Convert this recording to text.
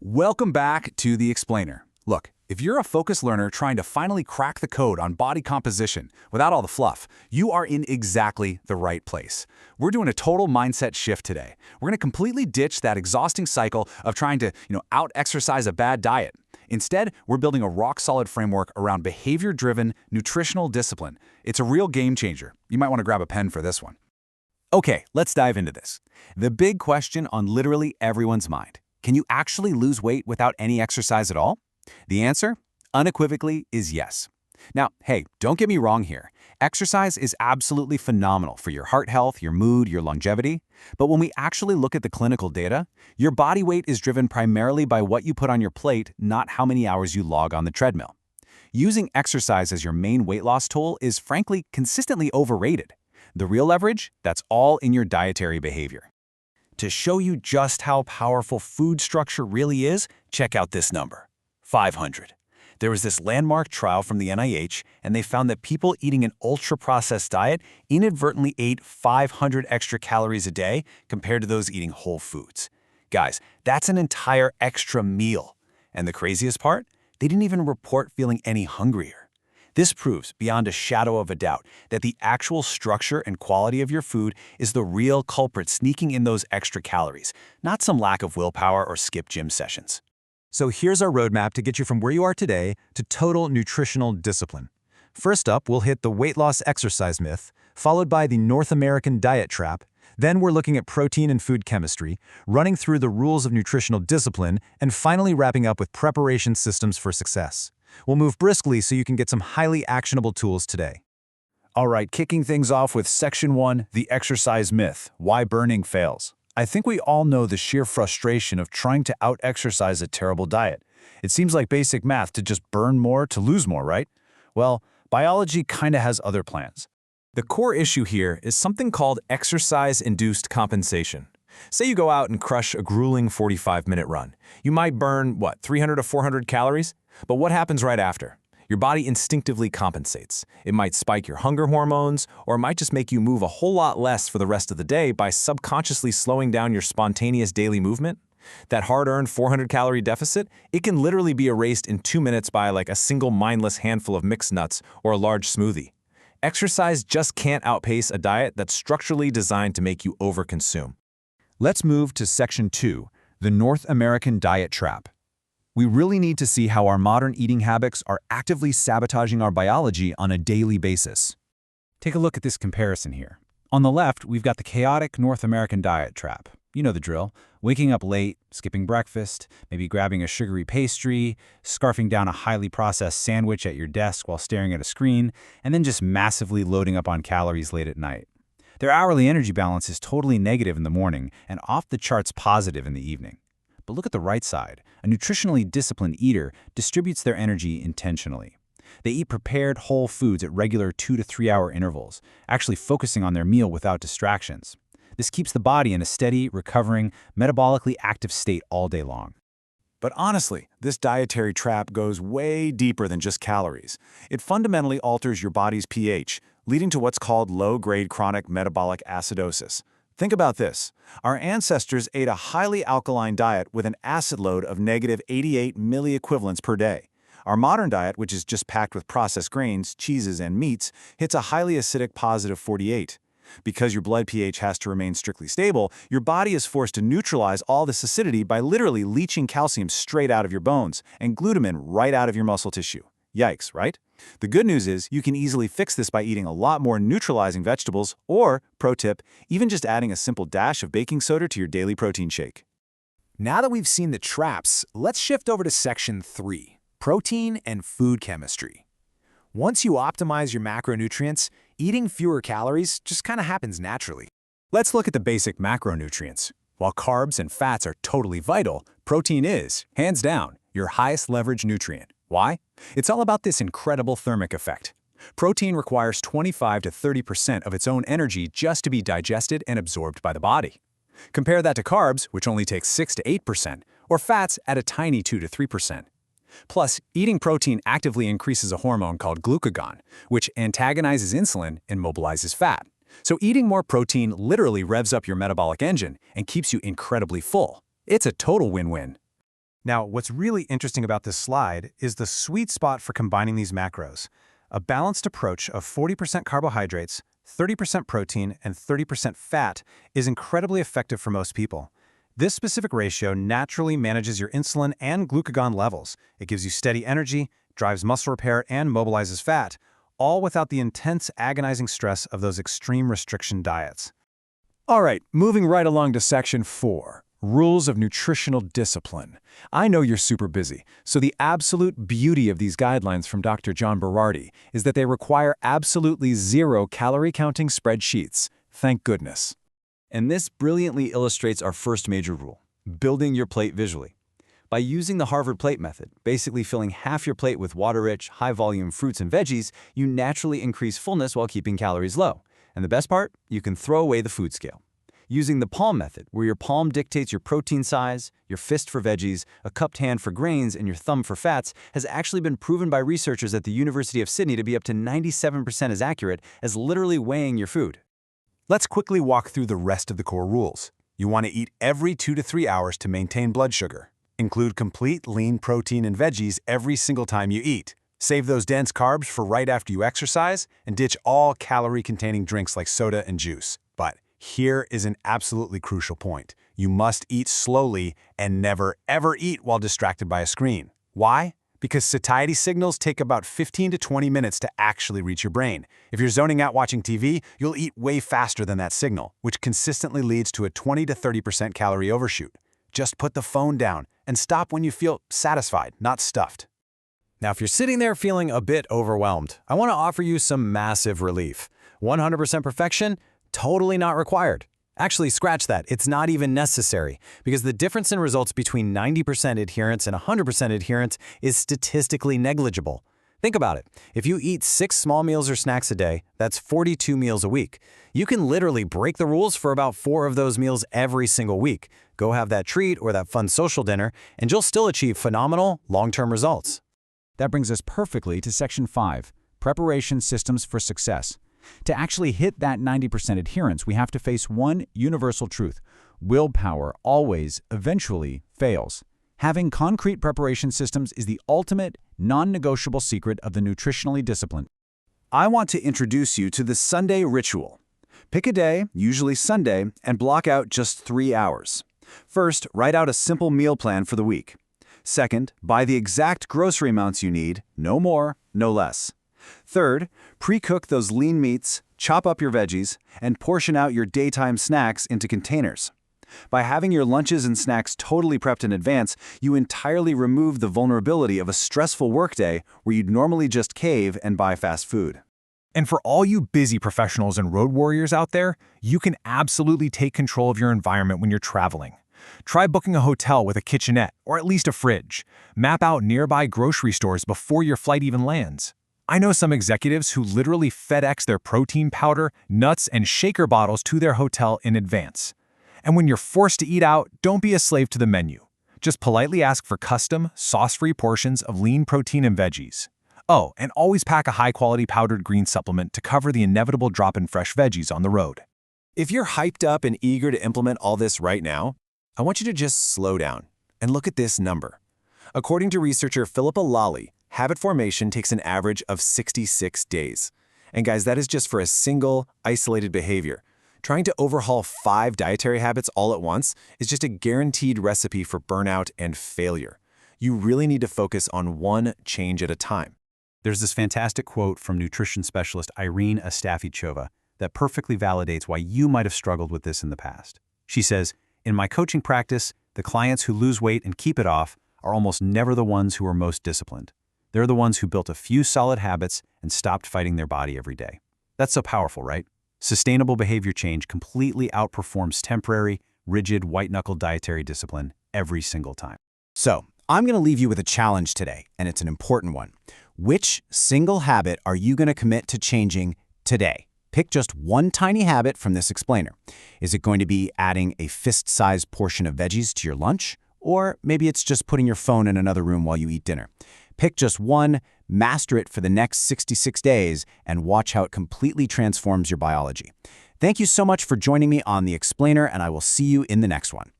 Welcome back to The Explainer. Look, if you're a focused learner trying to finally crack the code on body composition without all the fluff, you are in exactly the right place. We're doing a total mindset shift today. We're going to completely ditch that exhausting cycle of trying to, out-exercise a bad diet. Instead, we're building a rock-solid framework around behavior-driven nutritional discipline. It's a real game changer. You might want to grab a pen for this one. Okay, let's dive into this. The big question on literally everyone's mind. Can you actually lose weight without any exercise at all? The answer, unequivocally, is yes. Now, hey, don't get me wrong here. Exercise is absolutely phenomenal for your heart health, your mood, your longevity. But when we actually look at the clinical data, your body weight is driven primarily by what you put on your plate, not how many hours you log on the treadmill. Using exercise as your main weight loss tool is, frankly, consistently overrated. The real leverage, that's all in your dietary behavior. To show you just how powerful food structure really is, check out this number, 500. There was this landmark trial from the NIH, and they found that people eating an ultra-processed diet inadvertently ate 500 extra calories a day compared to those eating whole foods. Guys, that's an entire extra meal. And the craziest part? They didn't even report feeling any hungrier. This proves, beyond a shadow of a doubt, that the actual structure and quality of your food is the real culprit sneaking in those extra calories, not some lack of willpower or skip gym sessions. So here's our roadmap to get you from where you are today to total nutritional discipline. First up, we'll hit the weight loss exercise myth, followed by the North American diet trap. Then we're looking at protein and food chemistry, running through the rules of nutritional discipline, and finally wrapping up with preparation systems for success. We'll move briskly so you can get some highly actionable tools today. All right, kicking things off with Section 1, the exercise myth, why burning fails. I think we all know the sheer frustration of trying to out-exercise a terrible diet. It seems like basic math to just burn more to lose more, right? Well, biology kinda has other plans. The core issue here is something called exercise-induced compensation. Say you go out and crush a grueling 45-minute run. You might burn, 300 to 400 calories? But what happens right after? Your body instinctively compensates. It might spike your hunger hormones, or it might just make you move a whole lot less for the rest of the day by subconsciously slowing down your spontaneous daily movement. That hard-earned 400-calorie deficit, it can literally be erased in 2 minutes by like a single mindless handful of mixed nuts or a large smoothie. Exercise just can't outpace a diet that's structurally designed to make you overconsume. Let's move to Section 2, the North American diet trap. We really need to see how our modern eating habits are actively sabotaging our biology on a daily basis. Take a look at this comparison here. On the left, we've got the chaotic North American diet trap. You know the drill. Waking up late, skipping breakfast, maybe grabbing a sugary pastry, scarfing down a highly processed sandwich at your desk while staring at a screen, and then just massively loading up on calories late at night. Their hourly energy balance is totally negative in the morning and off the charts positive in the evening. But look at the right side. A nutritionally disciplined eater distributes their energy intentionally. They eat prepared whole foods at regular 2 to 3 hour intervals, actually focusing on their meal without distractions. This keeps the body in a steady, recovering, metabolically active state all day long. But honestly, this dietary trap goes way deeper than just calories. It fundamentally alters your body's pH, leading to what's called low-grade chronic metabolic acidosis. Think about this. Our ancestors ate a highly alkaline diet with an acid load of negative 88 milliequivalents per day. Our modern diet, which is just packed with processed grains, cheeses, and meats, hits a highly acidic positive 48. Because your blood pH has to remain strictly stable, your body is forced to neutralize all this acidity by literally leaching calcium straight out of your bones and glutamine right out of your muscle tissue. Yikes, right? The good news is you can easily fix this by eating a lot more neutralizing vegetables or, pro tip, even just adding a simple dash of baking soda to your daily protein shake. Now that we've seen the traps, let's shift over to Section 3, protein and food chemistry. Once you optimize your macronutrients, eating fewer calories just kind of happens naturally. Let's look at the basic macronutrients. While carbs and fats are totally vital, protein is, hands down, your highest leverage nutrient. Why? It's all about this incredible thermic effect. Protein requires 25 to 30% of its own energy just to be digested and absorbed by the body. Compare that to carbs, which only take 6 to 8%, or fats at a tiny 2 to 3%. Plus, eating protein actively increases a hormone called glucagon, which antagonizes insulin and mobilizes fat. So eating more protein literally revs up your metabolic engine and keeps you incredibly full. It's a total win-win. Now, what's really interesting about this slide is the sweet spot for combining these macros. A balanced approach of 40% carbohydrates, 30% protein, and 30% fat is incredibly effective for most people. This specific ratio naturally manages your insulin and glucagon levels. It gives you steady energy, drives muscle repair, and mobilizes fat, all without the intense, agonizing stress of those extreme restriction diets. All right, moving right along to Section 4, Rules of Nutritional Discipline. I know you're super busy, so the absolute beauty of these guidelines from Dr. John Berardi is that they require absolutely zero calorie-counting spreadsheets. Thank goodness. And this brilliantly illustrates our first major rule, building your plate visually. By using the Harvard plate method, basically filling half your plate with water-rich, high-volume fruits and veggies, you naturally increase fullness while keeping calories low. And the best part? You can throw away the food scale. Using the palm method, where your palm dictates your protein size, your fist for veggies, a cupped hand for grains, and your thumb for fats, has actually been proven by researchers at the University of Sydney to be up to 97% as accurate as literally weighing your food. Let's quickly walk through the rest of the core rules. You want to eat every 2 to 3 hours to maintain blood sugar. Include complete lean protein and veggies every single time you eat. Save those dense carbs for right after you exercise, and ditch all calorie-containing drinks like soda and juice. But here is an absolutely crucial point. You must eat slowly and never, ever eat while distracted by a screen. Why? Because satiety signals take about 15 to 20 minutes to actually reach your brain. If you're zoning out watching TV, you'll eat way faster than that signal, which consistently leads to a 20 to 30% calorie overshoot. Just put the phone down and stop when you feel satisfied, not stuffed. Now, if you're sitting there feeling a bit overwhelmed, I want to offer you some massive relief. 100% perfection? Totally not required. Actually, scratch that. It's not even necessary, because the difference in results between 90% adherence and 100% adherence is statistically negligible. Think about it. If you eat 6 small meals or snacks a day, that's 42 meals a week. You can literally break the rules for about 4 of those meals every single week. Go have that treat or that fun social dinner, and you'll still achieve phenomenal long-term results. That brings us perfectly to Section 5, Preparation Systems for Success. To actually hit that 90% adherence, we have to face one universal truth. Willpower always, eventually, fails. Having concrete preparation systems is the ultimate, non-negotiable secret of the nutritionally disciplined. I want to introduce you to the Sunday ritual. Pick a day, usually Sunday, and block out just 3 hours. First, write out a simple meal plan for the week. Second, buy the exact grocery amounts you need, no more, no less. Third, pre-cook those lean meats, chop up your veggies, and portion out your daytime snacks into containers. By having your lunches and snacks totally prepped in advance, you entirely remove the vulnerability of a stressful workday where you'd normally just cave and buy fast food. And for all you busy professionals and road warriors out there, you can absolutely take control of your environment when you're traveling. Try booking a hotel with a kitchenette, or at least a fridge. Map out nearby grocery stores before your flight even lands. I know some executives who literally FedEx their protein powder, nuts, and shaker bottles to their hotel in advance. And when you're forced to eat out, don't be a slave to the menu. Just politely ask for custom, sauce-free portions of lean protein and veggies. Oh, and always pack a high-quality powdered green supplement to cover the inevitable drop in fresh veggies on the road. If you're hyped up and eager to implement all this right now, I want you to just slow down and look at this number. According to researcher Philippa Lally, habit formation takes an average of 66 days. And guys, that is just for a single, isolated behavior. Trying to overhaul 5 dietary habits all at once is just a guaranteed recipe for burnout and failure. You really need to focus on one change at a time. There's this fantastic quote from nutrition specialist Irene Astafychova that perfectly validates why you might have struggled with this in the past. She says, "In my coaching practice, the clients who lose weight and keep it off are almost never the ones who are most disciplined. They're the ones who built a few solid habits and stopped fighting their body every day." That's so powerful, right? Sustainable behavior change completely outperforms temporary, rigid, white-knuckle dietary discipline every single time. So, I'm going to leave you with a challenge today, and it's an important one. Which single habit are you going to commit to changing today? Pick just one tiny habit from this explainer. Is it going to be adding a fist-sized portion of veggies to your lunch? Or maybe it's just putting your phone in another room while you eat dinner. Pick just one, master it for the next 66 days, and watch how it completely transforms your biology. Thank you so much for joining me on The Explainer, and I will see you in the next one.